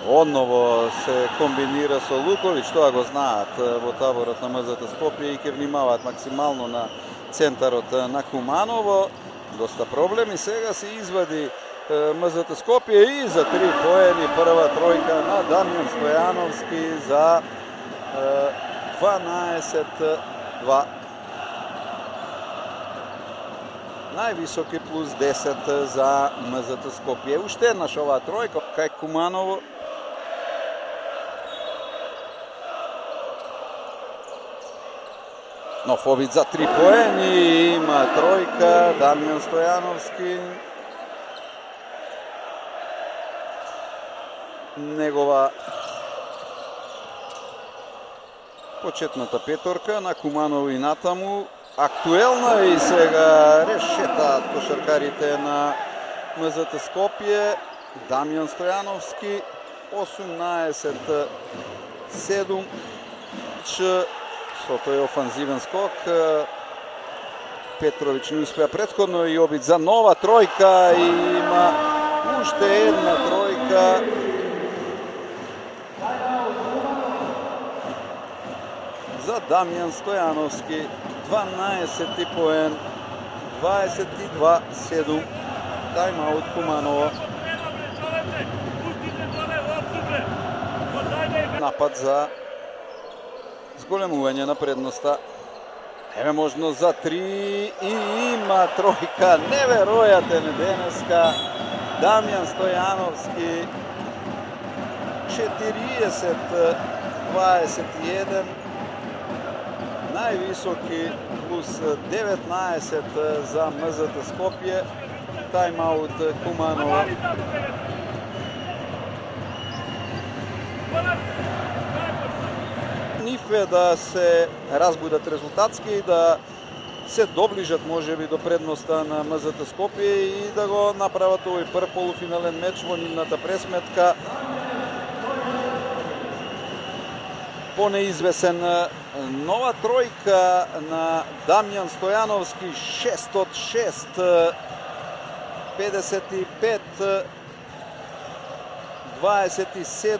Одново се комбинира со Луковиќ, тоа го знаат во таборот на МЗТ Скопје и ќе внимаваат максимално на центарот на Куманово. Доста проблеми, сега се извади МЗТ Скопје и за 3 поени прва тројка на Дамјан Стојановски за 12-2. Највисоки плюс 10 за МЗТ Скопје. Уште еднаш оваа тројка кај Куманово. Нов обид за 3 поени, има тројка, Дамјан Стојановски. Негова почетната петорка на Куманово и натаму. Актуелна и сега решетаат кошаркарите на МЗТ Скопје. Дамјан Стојановски 18-7. Со тој офанзивен скок. Петровиќ не успеа претходно и обид за нова тројка и има уште една тројка. За Дамјан Стојановски 12 поен, 22-7. Тајмаут Куманово. Напад за зголемување на предноста. Еве можност за 3 и има тројка. Неверојатен денеска. Дамјан Стојановски 40-21. Највисоки плюс 19 за МЗТ Скопје. Тајмаут Куманово. Нифе да се разбудат резултатски и да се доближат можеби до предноста на МЗТ Скопје и да го направат овој прв полуфинален меч во нивната пресметка. Понеизвесен нова тројка на Дамјан Стојановски 6 од 6, 55-27.